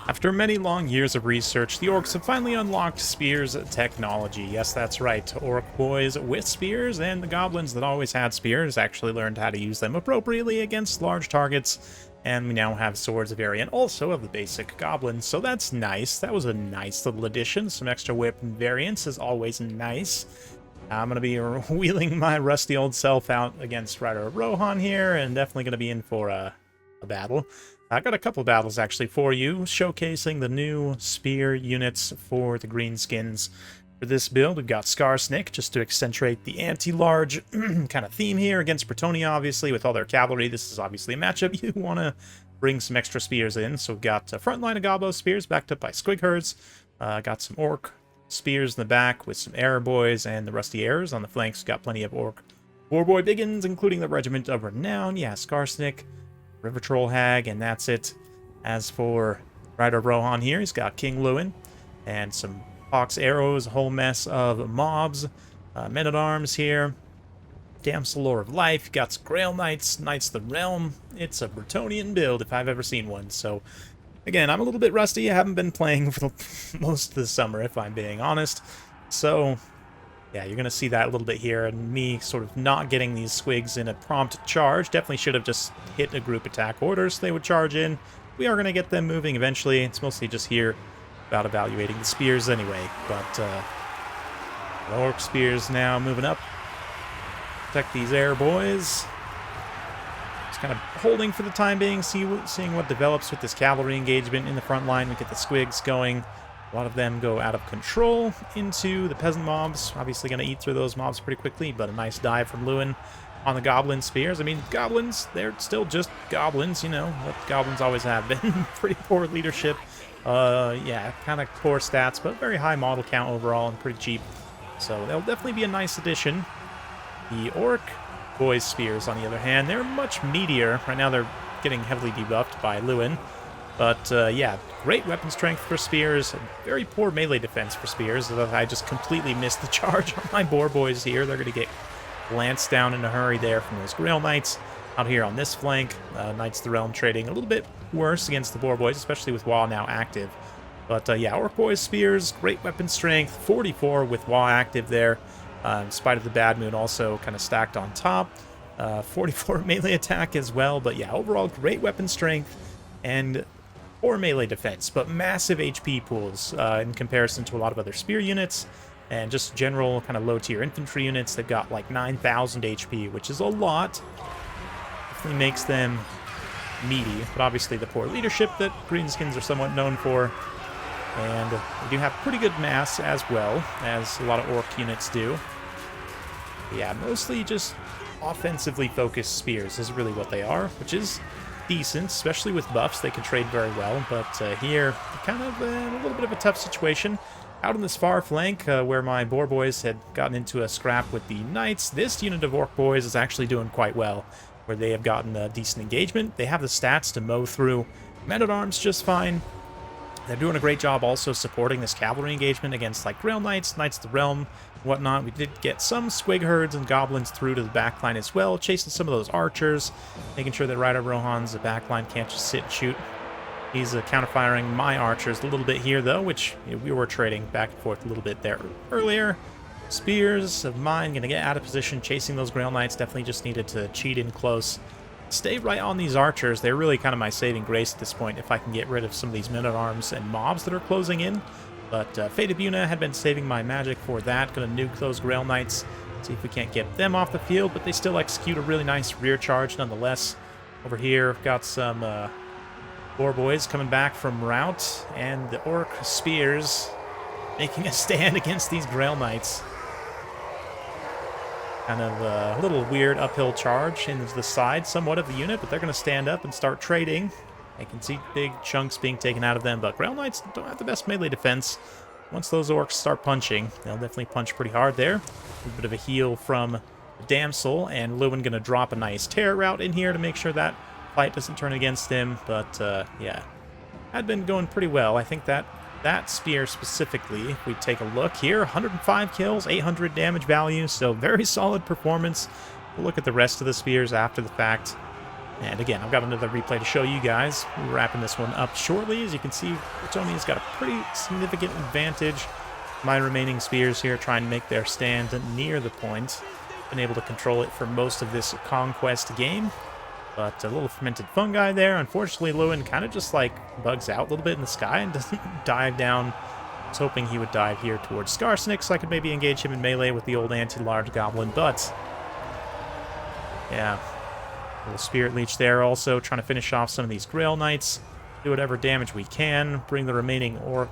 After many long years of research, the orcs have finally unlocked spears technology. Yes, that's right. Orc boys with spears and the goblins that always had spears actually learned how to use them appropriately against large targets. And we now have swords variant also of the basic goblins, so that's nice. That was a nice little addition. Some extra weapon variants is always nice. I'm going to be wheeling my rusty old self out against Rider Rohan here, and definitely going to be in for a battle. I got a couple battles actually for you, showcasing the new spear units for the Greenskins. For this build, we've got Skarsnik, just to accentuate the anti-large kind of theme here against Bretonnia, obviously, with all their cavalry. This is obviously a matchup you want to bring some extra spears in. So we've got a front line of Gobbo spears backed up by Squig Herds. Got some Orc spears in the back with some Arrow Boys and the Rusty Arrows. On the flanks, got plenty of Orc Warboy Biggins, including the Regiment of Renown. Yeah, Skarsnik, River Troll Hag, and that's it. As for Rider Rohan here, he's got King Lewin and some Hawk's Arrows, a whole mess of mobs, Men-at-Arms here, Damsel Lore of Life, got some Grail Knights, Knights of the Realm. It's a Bretonian build if I've ever seen one. So again, I'm a little bit rusty. I haven't been playing for most of the summer, if I'm being honest. So yeah, you're going to see that a little bit here, and me sort of not getting these squigs in a prompt charge. Definitely should have just hit a group attack order so they would charge in. We are going to get them moving eventually. It's mostly just here about evaluating the spears anyway. But Orc spears now moving up. Protect these air boys. Just kind of holding for the time being, seeing what develops with this cavalry engagement in the front line. We get the squigs going. A lot of them go out of control into the peasant mobs. Obviously going to eat through those mobs pretty quickly, but a nice dive from Lewin on the goblin spears. I mean, goblins, they're still just goblins, you know, what goblins always have been. Pretty poor leadership. Yeah, kind of poor stats, but very high model count overall and pretty cheap. So they'll definitely be a nice addition. The Orc boys spears, on the other hand, they're much meatier. Right now they're getting heavily debuffed by Lewin. But, yeah, great weapon strength for spears, and very poor melee defense for spears. I just completely missed the charge on my boar boys here. They're going to get glanced down in a hurry there from those Grail Knights. Out here on this flank, Knights of the Realm trading a little bit worse against the boar boys, especially with WA now active. But, yeah, Orc boys spears, great weapon strength, 44 with WA active there, in spite of the Bad Moon also kind of stacked on top. 44 melee attack as well, but, yeah, overall great weapon strength and or melee defense, but massive HP pools in comparison to a lot of other spear units and just general kind of low-tier infantry units. They've got like 9,000 HP, which is a lot. Definitely makes them meaty, but obviously the poor leadership that Greenskins are somewhat known for. And they do have pretty good mass as well, as a lot of Orc units do. But yeah, mostly just offensively focused spears is really what they are, which is decent, especially with buffs. They can trade very well, but here, kind of a little bit of a tough situation. Out on this far flank, where my boar boys had gotten into a scrap with the knights, this unit of Orc boys is actually doing quite well, where they have gotten a decent engagement. They have the stats to mow through Men-at-Arms just fine. They're doing a great job also supporting this cavalry engagement against like Grail Knights, Knights of the Realm, whatnot. We did get some Squig Herds and Goblins through to the backline as well, chasing some of those archers, making sure that Rider Rohan's backline can't just sit and shoot. He's counterfiring my archers a little bit here, though, which we were trading back and forth a little bit there earlier. Spears of mine going to get out of position, chasing those Grail Knights. Definitely just needed to cheat in close. Stay right on these archers. They're really kind of my saving grace at this point if I can get rid of some of these Men-at-Arms and mobs that are closing in. But Fate of Buna had been saving my magic for that. Going to nuke those Grail Knights, see if we can't get them off the field, but they still execute a really nice rear charge nonetheless. Over here, I've got some boar boys coming back from rout, and the Orc spears making a stand against these Grail Knights. Kind of a little weird uphill charge into the side somewhat of the unit, but they're going to stand up and start trading. I can see big chunks being taken out of them, but Grail Knights don't have the best melee defense. Once those Orcs start punching, they'll definitely punch pretty hard there. A bit of a heal from the Damsel, and Lewin going to drop a nice terror route in here to make sure that fight doesn't turn against him. But, yeah, had been going pretty well. I think that spear specifically, if we take a look here, 105 kills, 800 damage value, so very solid performance. We'll look at the rest of the spears after the fact. And again, I've got another replay to show you guys. We're wrapping this one up shortly. As you can see, Bretonnia's got a pretty significant advantage. My remaining spears here trying to make their stand near the point. Been able to control it for most of this conquest game. But a little fermented fungi there. Unfortunately, Lewin kind of just like bugs out a little bit in the sky and doesn't dive down. I was hoping he would dive here towards Skarsnik so I could maybe engage him in melee with the old anti-large goblin, but yeah. Little Spirit Leech there also, trying to finish off some of these Grail Knights. Do whatever damage we can. Bring the remaining Orc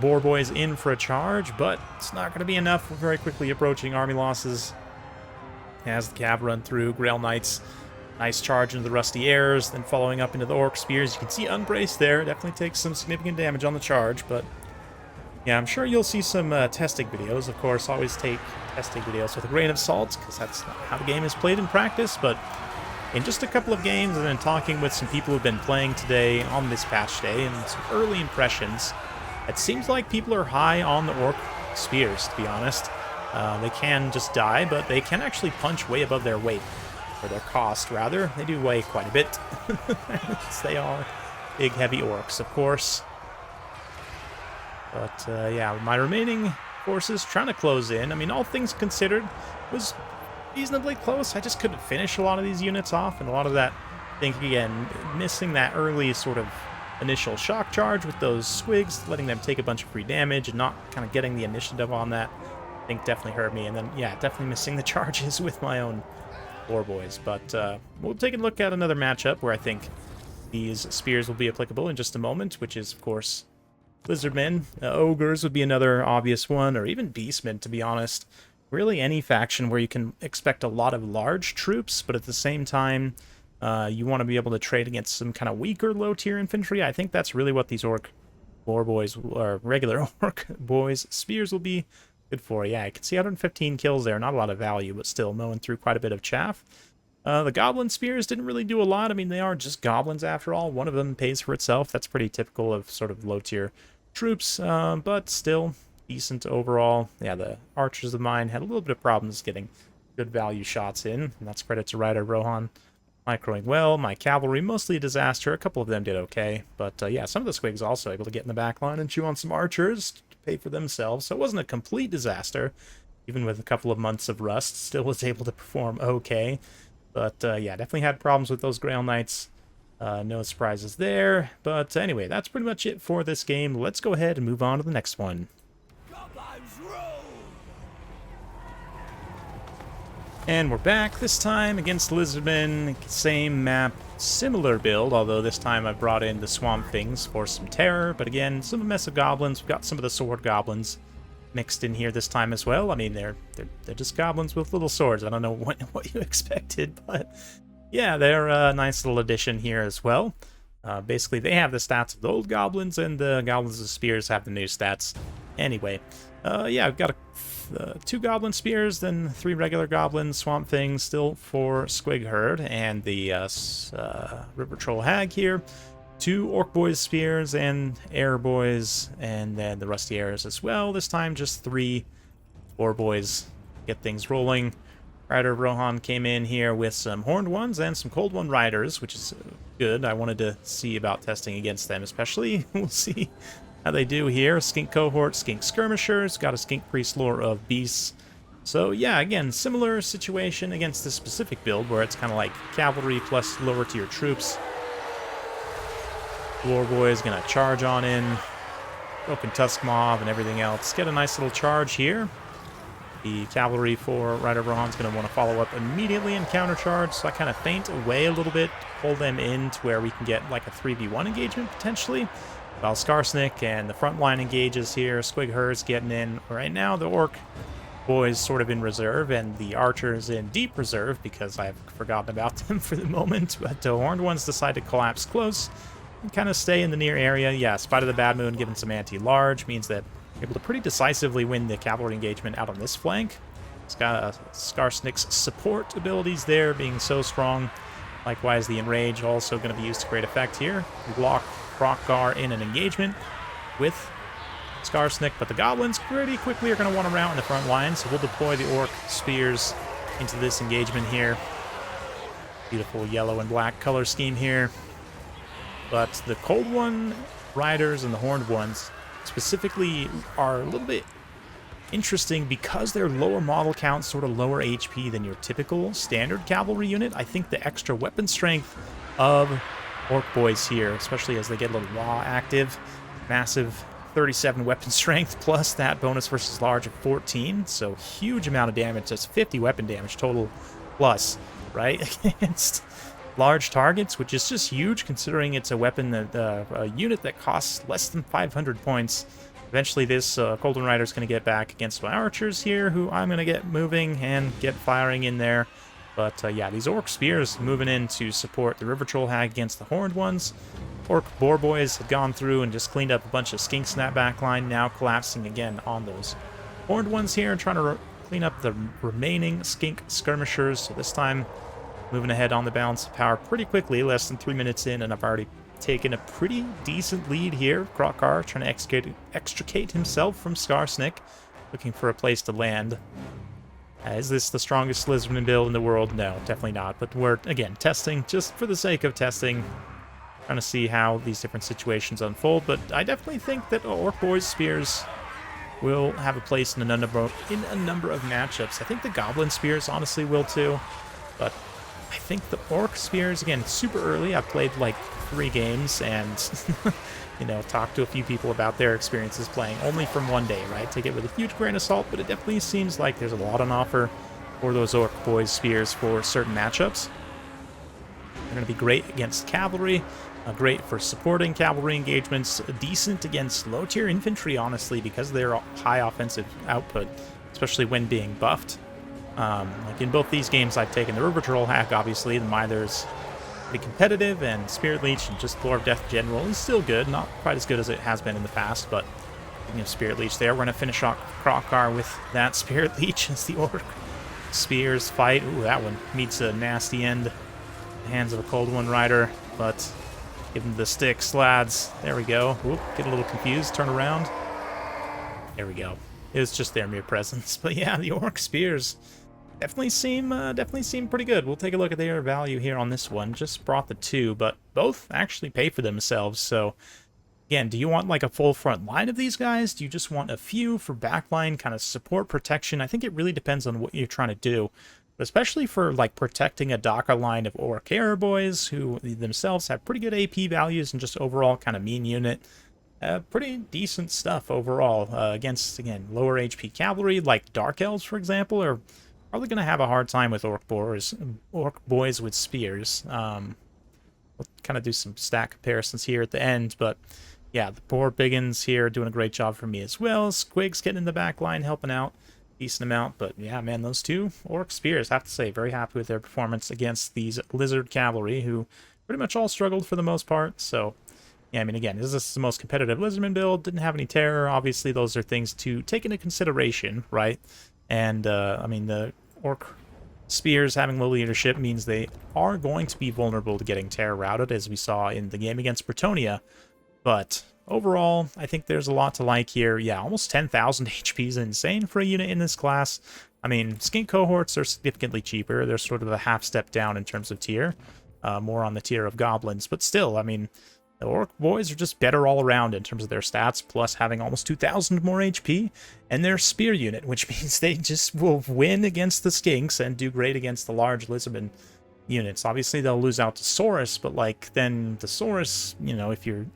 Boar Boys in for a charge, but it's not going to be enough. We're very quickly approaching army losses. As the Cav run through, Grail Knights, nice charge into the Rusty Airs, then following up into the Orc Spears. You can see Unbraced there. Definitely takes some significant damage on the charge, but yeah, I'm sure you'll see some testing videos. Of course, always take testing videos with a grain of salt, because that's not how the game is played in practice, but in just a couple of games, and then talking with some people who've been playing today on this patch day, and some early impressions, it seems like people are high on the Orc Spears, to be honest. They can just die, but they can actually punch way above their weight, or their cost, rather. They do weigh quite a bit. They are big, heavy Orcs, of course. But, yeah, my remaining forces trying to close in. I mean, all things considered, was reasonably close. I just couldn't finish a lot of these units off, and a lot of that, I think, again, missing that early sort of initial shock charge with those squigs, letting them take a bunch of free damage and not kind of getting the initiative on that, I think definitely hurt me. And then, yeah, definitely missing the charges with my own Boar Boys. But we'll take a look at another matchup where I think these spears will be applicable in just a moment, which is, of course, Lizardmen. Ogres would be another obvious one, or even Beastmen, to be honest. Really any faction where you can expect a lot of large troops, but at the same time, you want to be able to trade against some kind of weaker low-tier infantry. I think that's really what these Orc Boar Boys, or regular Orc Boys Spears will be good for. Yeah, I can see 115 kills there. Not a lot of value, but still mowing through quite a bit of chaff. The Goblin Spears didn't really do a lot. I mean, they are just goblins after all. One of them pays for itself. That's pretty typical of sort of low-tier troops, but still decent overall. Yeah, the archers of mine had a little bit of problems getting good value shots in, and that's credit to Ryder Rohan microing well. My cavalry, mostly a disaster. A couple of them did okay, but yeah, some of the squigs also able to get in the back line and chew on some archers to pay for themselves, so it wasn't a complete disaster. Even with a couple of months of rust, still was able to perform okay. But yeah, definitely had problems with those Grail Knights. No surprises there, but anyway, that's pretty much it for this game. Let's go ahead and move on to the next one. And we're back, this time against Lizardmen. Same map, similar build, although this time I've brought in the Swamp Things for some terror. But again, some mess of goblins. We've got some of the sword goblins mixed in here this time as well. I mean, they're just goblins with little swords. I don't know what you expected, but yeah, they're a nice little addition here as well. Basically, they have the stats of the old goblins, and the goblins with spears have the new stats. Anyway, yeah, I've got 2 goblin spears, then 3 regular goblins, swamp things, still 4 squig herd, and the river troll hag here. 2 orc boys spears and air boys, and then the rusty airs as well. This time, just 3 boar boys get things rolling. Ryder Rohan came in here with some horned ones and some cold one riders, which is good. I wanted to see about testing against them, especially. We'll see how they do here. Skink cohort, skink skirmishers, got a skink priest lore of beasts. So yeah, again, similar situation against this specific build where it's kind of like cavalry plus lower tier troops. War boy is gonna charge on in, broken tusk mob and everything else. Get a nice little charge here. The cavalry for Ryder Rohan's going to want to follow up immediately and countercharge, so I kind of feint away a little bit, pull them in to where we can get like a 3v1 engagement potentially. While Skarsnik and the front line engages here, Squig Herd's getting in. Right now, the Orc boys sort of in reserve, and the archers in deep reserve because I've forgotten about them for the moment. But the horned ones decide to collapse close and kind of stay in the near area. Yeah, Spite of the Bad Moon given some anti-large means that able to pretty decisively win the cavalry engagement out on this flank. It's got Skarsnik's support abilities there being so strong. Likewise, the Enrage also going to be used to great effect here. Block Hrothgar in an engagement with Skarsnik, but the goblins pretty quickly are going to want to rout in the front line, so we'll deploy the Orc Spears into this engagement here. Beautiful yellow and black color scheme here. But the Cold One riders and the Horned ones specifically are a little bit interesting because they're lower model count, sort of lower HP than your typical standard cavalry unit. I think the extra weapon strength of Orc Boys here, especially as they get a little WA active, massive 37 weapon strength plus that bonus versus large of 14, so huge amount of damage. That's 50 weapon damage total plus, right, against large targets, which is just huge considering it's a weapon that a unit that costs less than 500 points. Eventually this Golden Rider is going to get back against my archers here, who I'm going to get moving and get firing in there. But yeah, these Orc Spears moving in to support the River Troll Hag against the Horned ones. Orc Boar Boys have gone through and just cleaned up a bunch of skinks in that back line, now collapsing again on those Horned ones here and trying to clean up the remaining skink skirmishers. So this time, moving ahead on the balance of power pretty quickly, less than 3 minutes in, and I've already taken a pretty decent lead here. Krokar trying to extricate himself from Skarsnik, looking for a place to land. Is this the strongest Lizardman build in the world? No, definitely not. But we're, again, testing just for the sake of testing, trying to see how these different situations unfold. But I definitely think that Orc Boys Spears will have a place in a number of matchups. I think the Goblin Spears honestly will too, but I think the Orc Spears, again, super early. I've played like 3 games and, you know, talked to a few people about their experiences playing only from one day, right? Take it with a huge grain of salt, but it definitely seems like there's a lot on offer for those Orc Boys Spears for certain matchups. They're going to be great against cavalry, great for supporting cavalry engagements, decent against low-tier infantry, honestly, because of their high offensive output, especially when being buffed. Like in both these games, I've taken the River Troll Hack, obviously. The Mither's pretty competitive, and Spirit Leech and just Lord of Death General is still good. Not quite as good as it has been in the past, but you know, Spirit Leech there. We're going to finish off Krokar with that Spirit Leech as the Orc Spears fight. Ooh, that one meets a nasty end. The hands of a Cold One Rider, but give him the sticks, lads. There we go. Whoop, get a little confused. Turn around. There we go. It was just their mere presence. But yeah, the Orc Spears definitely seem pretty good. We'll take a look at their value here on this one. Just brought the 2, but both actually pay for themselves. So again, do you want like a full front line of these guys? Do you just want a few for backline kind of support protection? I think it really depends on what you're trying to do. But especially for like protecting a Docker line of Orc Arrow Boys, who themselves have pretty good AP values and just overall kind of mean unit. Pretty decent stuff overall against, again, lower HP cavalry, like Dark Elves, for example, are probably going to have a hard time with Orc Boys with Spears. We'll kind of do some stat comparisons here at the end, but yeah, the poor Biggins here doing a great job for me as well. Squig's getting in the back line, helping out decent amount, but yeah, man, those 2 Orc Spears, I have to say, very happy with their performance against these Lizard Cavalry, who pretty much all struggled for the most part. So yeah, I mean, again, is this the most competitive Lizardman build? Didn't have any terror. Obviously, those are things to take into consideration, right? And, I mean, the Orc Spears having low leadership means they are going to be vulnerable to getting terror routed, as we saw in the game against Bretonnia. But overall, I think there's a lot to like here. Yeah, almost 10,000 HP is insane for a unit in this class. I mean, skink cohorts are significantly cheaper. They're sort of a half step down in terms of tier. More on the tier of goblins. But still, I mean, the Orc Boys are just better all around in terms of their stats, plus having almost 2,000 more HP, and their Spear unit, which means they just will win against the Skinks and do great against the large Lizardman units. Obviously, they'll lose out to Saurus, but, like, then the Saurus, you know, if you're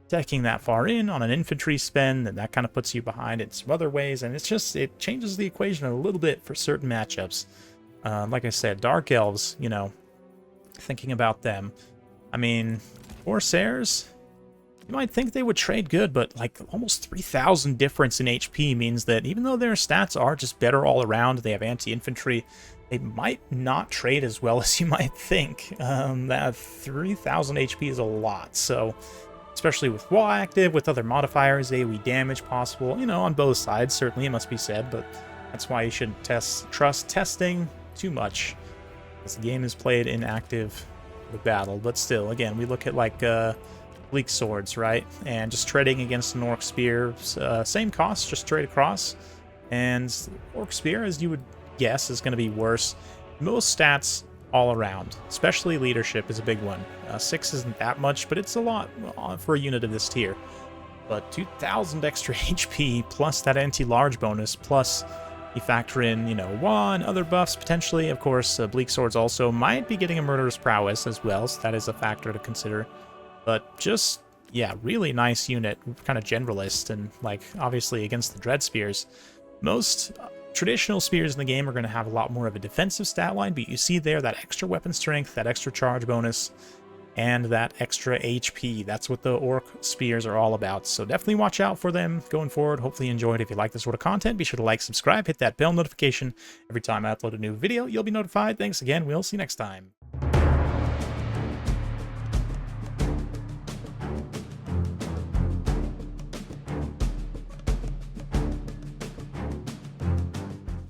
attacking that far in on an infantry spend, then that kind of puts you behind in some other ways, and it's just, it changes the equation a little bit for certain matchups. Like I said, Dark Elves, you know, thinking about them, I mean, Corsairs, you might think they would trade good, but like almost 3,000 difference in HP means that even though their stats are just better all around, they have anti-infantry, they might not trade as well as you might think. That 3,000 HP is a lot, so especially with WA active, with other modifiers, AoE damage possible, you know, on both sides, certainly it must be said, but that's why you shouldn't trust testing too much, as the game is played in active the battle. But still, again, we look at like Bleak Swords, right? And just trading against an Orc Spear, same cost, just trade across. And Orc Spear, as you would guess, is going to be worse. Most stats all around. Especially leadership is a big one. 6 isn't that much, but it's a lot for a unit of this tier. But 2,000 extra HP, plus that anti-large bonus, plus you factor in, 1 other buffs potentially. Of course, Bleak Swords also might be getting a Murderous Prowess as well, so that is a factor to consider. But just, yeah, really nice unit, kind of generalist, and, obviously against the Dread Spears. Most traditional spears in the game are going to have a lot more of a defensive stat line, but you see there that extra weapon strength, that extra charge bonus, and that extra HP. That's what the Orc Spears are all about, so definitely watch out for them going forward. Hopefully you enjoyed. If you like this sort of content, be sure to like, subscribe, hit that bell notification. Every time I upload a new video, you'll be notified. Thanks again. We'll see you next time.